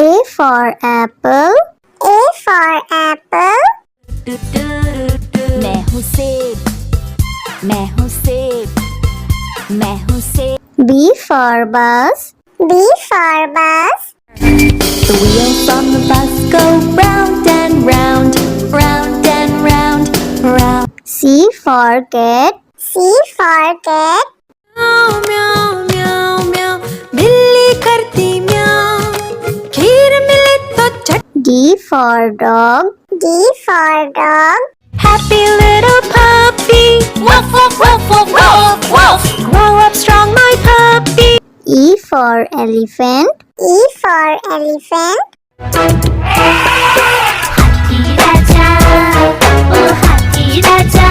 A for apple. A for apple. मैं हूँ सेब, मैं हूँ सेब, मैं हूँ सेब। B for bus. B for bus. The wheels on the bus go round and round, round and round, round. C for cat. C for cat. म्याऊ म्याऊ म्याऊ म्याऊ, बिल्ली करती म्याऊ, खीर मिले तो चट। D for dog. D for dog. Happy little puppy, woof woof woof woof woof woof. Grow up strong, my puppy. E for elephant. E for elephant. हाथी राजा, ओ हाथी राजा।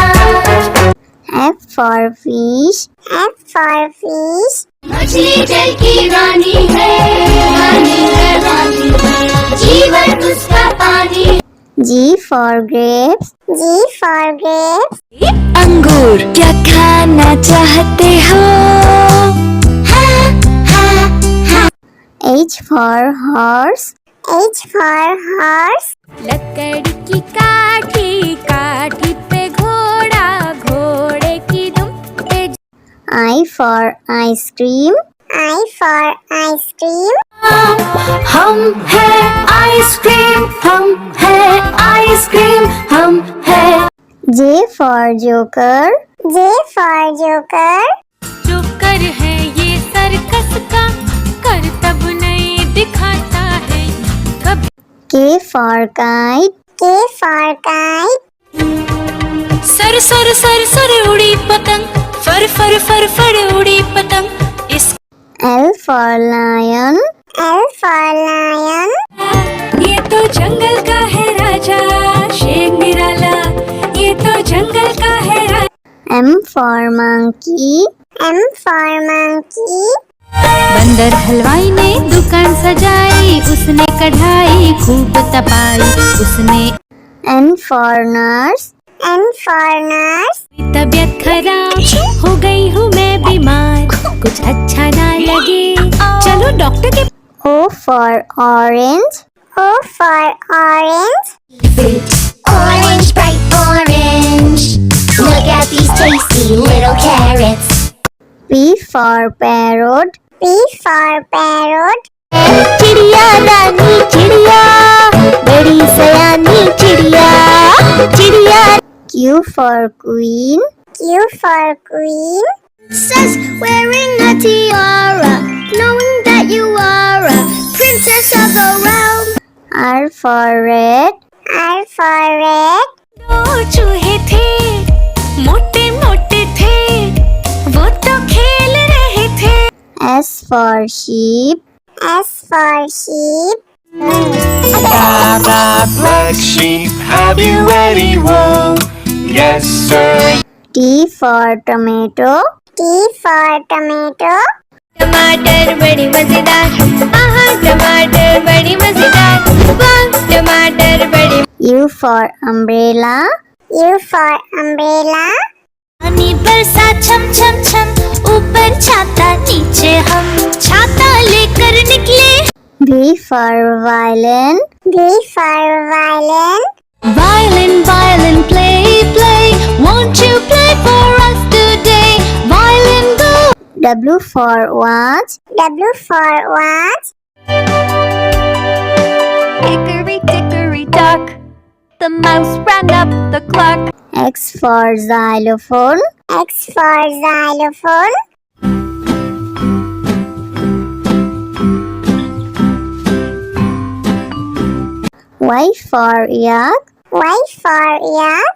F for fish. F for fish. मछली जल की रानी है, रानी है, रानी है, जीवन उसका पानी। G for grapes. G for grapes. अंगूर क्या खाना चाहते हो? H for horse. H for horse. लकड़ी की काठी, काठी पे घोड़ा, घोड़े की दुम पे। I for ice cream. I for ice cream. हम है आइसक्रीम, हम है आइसक्रीम, हम है। J for joker. J for joker. Joker है ये सर्कस का, करतब नहीं दिखाता है कभी। K for kite. K for kite. Sir sir sir sir उड़ी पतंग, फर फर फर फर उड़ी पतंग। इस L for lion. L for lion. ये तो जंगल का है राजा, शेर निराला, ये तो जंगल का है राजा। M for monkey. M for monkey. बंदर हलवाई ने दुकान सजाई, उसने कढ़ाई खूब तपाई, उसने। N for nurse. N for nurse. तबीयत खराब हो गई हूँ मैं बीमार, कुछ अच्छा ना लगे, चलो डॉक्टर के। O for orange. O for orange. Orange, bright orange. Look at these tasty little carrots. P for parrot. P for parrot. चिड़िया रानी चिड़िया, बड़ी सयानी चिड़िया, चिड़िया। Q for queen. Q for queen. Says wearing a tiara, knowing that you are a princess of the realm. R for red. R for red. दो चूहे थे, मोटे मोटे थे, वो तो खेल रहे थे। S for sheep. S for sheep. Baba, black sheep, have you any wool? Yes, sir. T for tomato. T for tomato. टमाटर बड़ी मजेदार, आहा टमाटर बड़ी मजेदार, वाह टमाटर बड़ी। U for umbrella. U for umbrella. पानी बरसा छम छम छम, ऊपर छाता नीचे हम, छाता लेकर निकले। V for violin. V for violin. Violin, violin, play, play, won't you play for us today? Violin, go. W for watch. W for watch. Hickory dickory dock, the mouse ran up the clock. X for xylophone. X for xylophone. Y for yak. Y for yak.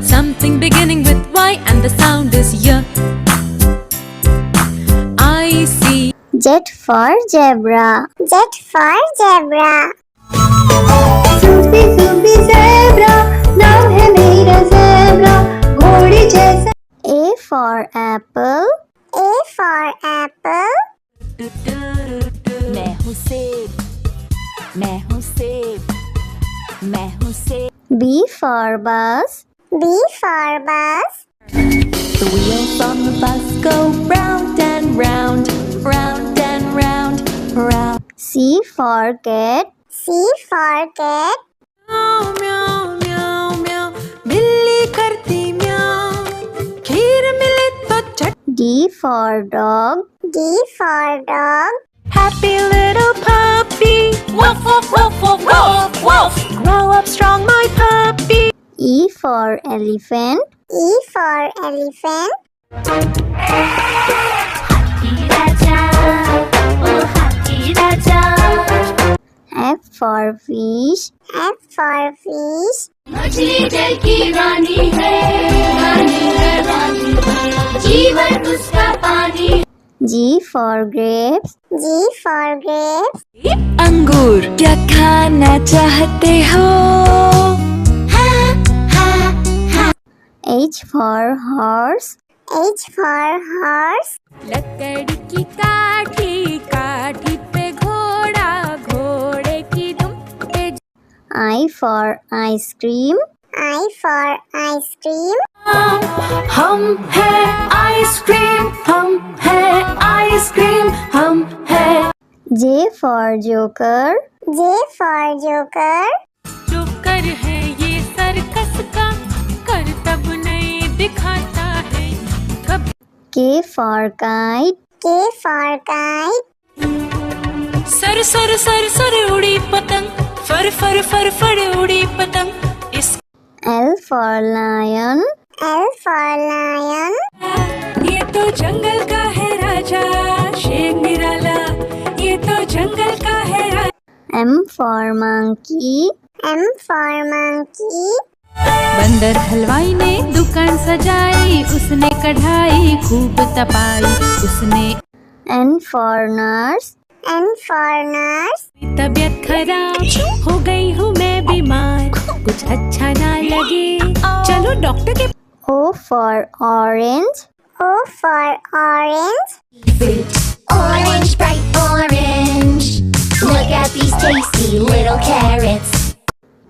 Something beginning with Y and the sound is Y. I see. Z for zebra. Z for zebra. Sufi Sufi zebra, नाम है मेरा zebra, घोड़े जैसा। A for apple. A for apple. मैं हूँ सेब, मैं हूँ सेब, मैं हूँ सेब। B for bus. B for bus. The wheels on the bus go round and round, round and round, round. C for cat. C for cat. म्याऊ म्याऊ म्याऊ म्याऊ बिल्ली करती म्याऊ खीर मिले तो चट D for dog. D for dog. Happy little puppy woof woof woof woof woof woof grow up strong my puppy E for elephant. E for elephant. हाथी राजा ओ हाथी राजा F for fish. F for fish. मछली जल की रानी है रानी है रानी है जीवन उसका पानी G for grapes. G for grapes. अंगूर क्या खाना चाहते हो H for horse. H for horse. लकड़ी की काठी काठी पे घोड़ा घोड़े की दुम पे I for ice cream. I for ice cream. हम है आइसक्रीम हम है आइसक्रीम हम है J for joker. J for joker. जो कर है ये सर्कस का कर तब नहीं दिखाता है कब K for kite. K for kite. Sir sir sir sir उड़ी पतंग फर फर फर फर उड़ी पतंग इस L for lion. L for lion. ये तो जंगल का है राजा शेर निराला ये तो जंगल का है राजा M for monkey. M for monkey. बंदर हलवाई ने दुकान सजाई उसने कढ़ाई खूब तपाई उसने N for nurse. N for nurse. तबीयत खराब हो गई हूँ मैं बीमार कुछ अच्छा ना लगे चलो डॉक्टर के O for orange. O for orange. Orange, bright orange. Look at these tasty little carrots.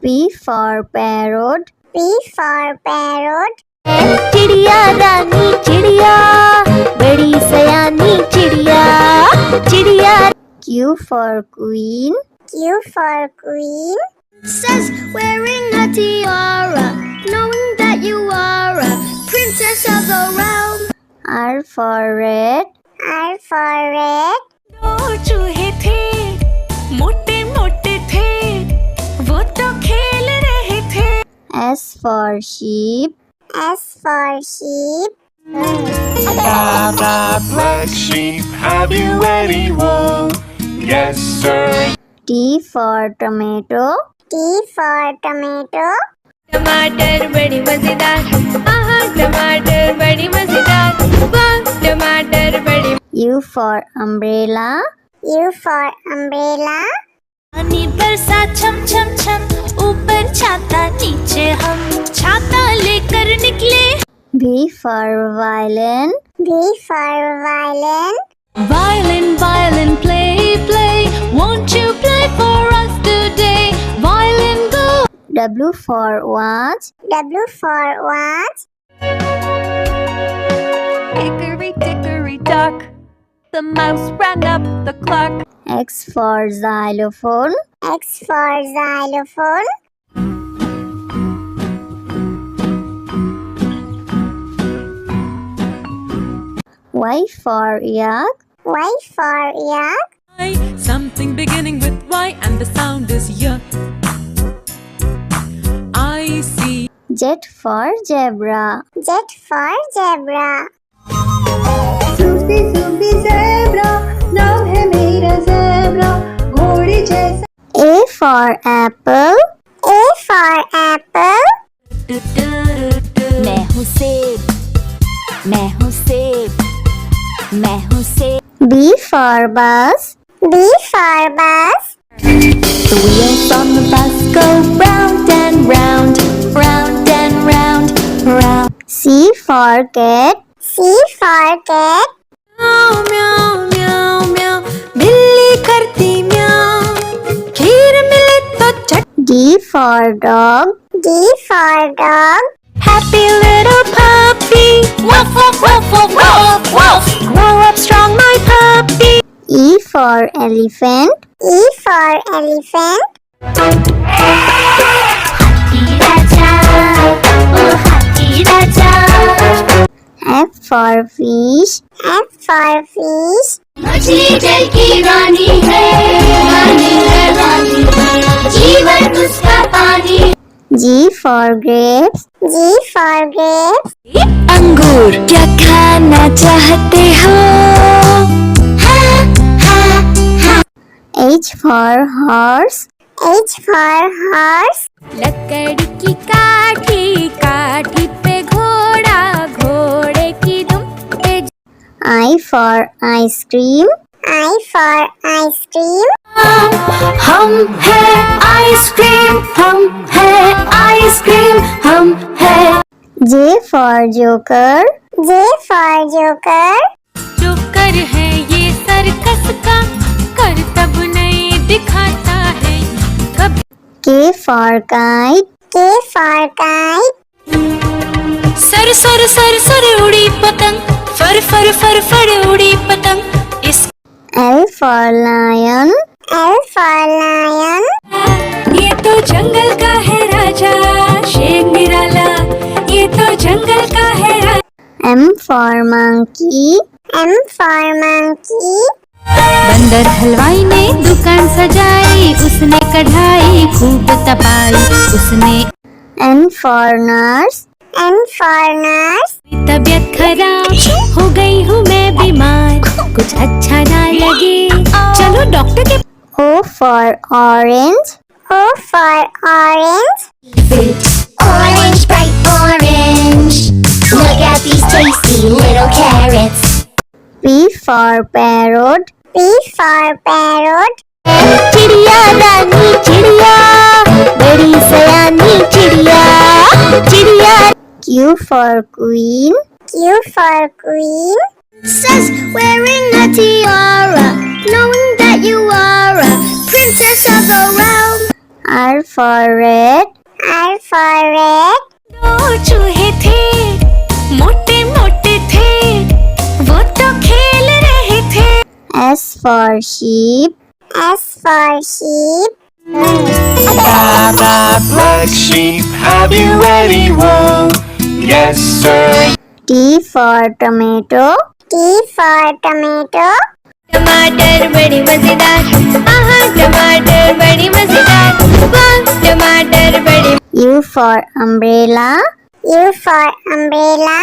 P for parrot. P for parrot. चिड़िया रानी चिड़िया बड़ी सयानी चिड़िया चिड़िया Q for queen. Q for queen. Says wearing a tiara, knowing that you are a princess of the realm. R for red. R for red. दो चूहे थे मोटे मोटे थे वो तो खेल रहे थे S for sheep. S for sheep. Baa baa black sheep, have you any wool? Yes, sir. T for tomato. T for tomato. टमाटर बड़ी मजेदार आहा टमाटर बड़ी मजेदार वाह टमाटर बड़ी U for umbrella. U for umbrella. पानी बरसा छम छम छम ऊपर छाता नीचे हम छाता लेकर निकले V for violin. V for violin. violin violin play play won't you play for us today violin go W for watch. W for watch. hickory dickory dock the mouse ran up the clock X for xylophone. X for xylophone. Y for yak. Y for yak. something beginning with Y and the sound is Y I see Z for zebra. Z for zebra. Sufi Sufi zebra नाम है मेरा zebra घोड़ी जैसा A for apple. A for apple. मैं हूँ सेब मैं हूँ सेब मैं हूँ सेब B for bus. B for bus. The wheels on the bus go round and round round and round round C for cat. C for cat. म्याऊ म्याऊ म्याऊ म्याऊ बिल्ली करती म्याऊ खीर मिले तो चट D for dog. D for dog. Happy little puppy woof woof woof woof woof woof grow up strong my puppy E for elephant. E for elephant. हाथी राजा ओ हाथी राजा F for fish. F for fish. मछली जल की रानी है रानी है रानी है जीवन उसका पानी G for grapes. G for grapes. अंगूर क्या खाना चाहते हो? H for horse. H for horse. लकड़ी की काठी काठी पे घोड़ा घोड़े की दुम पे I for ice cream. I for ice cream. हम है आइसक्रीम हम है आइसक्रीम हम है J for joker. J for joker. Joker है ये सर्कस का करतब नहीं दिखाता है कभी K for kite. K for kite. Sir sir sir sir उड़ी पतंग फर फर फर फर उड़ी पतंग इस L for lion. L for lion. ये तो जंगल का है राजा शेर निराला ये तो जंगल का है राजा M for monkey. M for monkey. बंदर हलवाई ने दुकान सजाई उसने कढ़ाई खूब तपाई उसने N for nurse. N for nurse. तबीयत खराब हो गई हूँ मैं बीमार कुछ अच्छा ना लगे चलो डॉक्टर के O for orange. O for orange. Orange, bright orange. Look at these tasty little carrots. P for parrot. P for parrot. चिड़िया रानी चिड़िया बड़ी सयानी चिड़िया चिड़िया Q for queen. Q for queen. Says wearing a tiara, knowing that you are a princess of the realm. R for red. R for red. दो चूहे थे मोटे मोटे थे वो तो खेल रहे थे S for sheep. S for sheep. Black sheep, have you any wool? Yes, sir. T for tomato. T for tomato. टमाटर बड़ी मजेदार आहा टमाटर बड़ी मजेदार वाह टमाटर बड़ी U for umbrella. U for umbrella.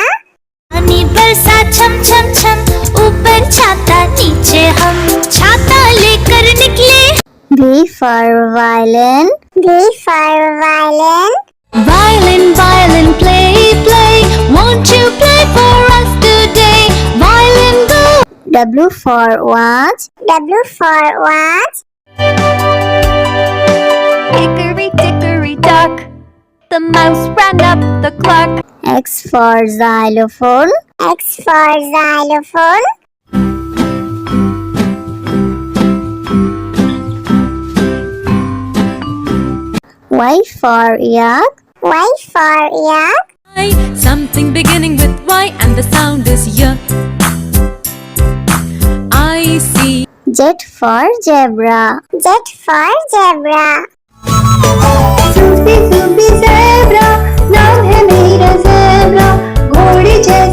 पानी बरसा छम छम छम ऊपर छाता नीचे हम छाता लेकर निकले V for violin. V for violin. Violin violin play play won't you play for us today violin go W for watch. W for watch. Hickory dickory dock the mouse ran up the clock X for xylophone. X for xylophone. Y for yak. Y for yak. something beginning with Y and the sound is Y I see Z for zebra. Z for zebra. Sufi Sufi zebra नाम है मेरा zebra घोड़े जैसा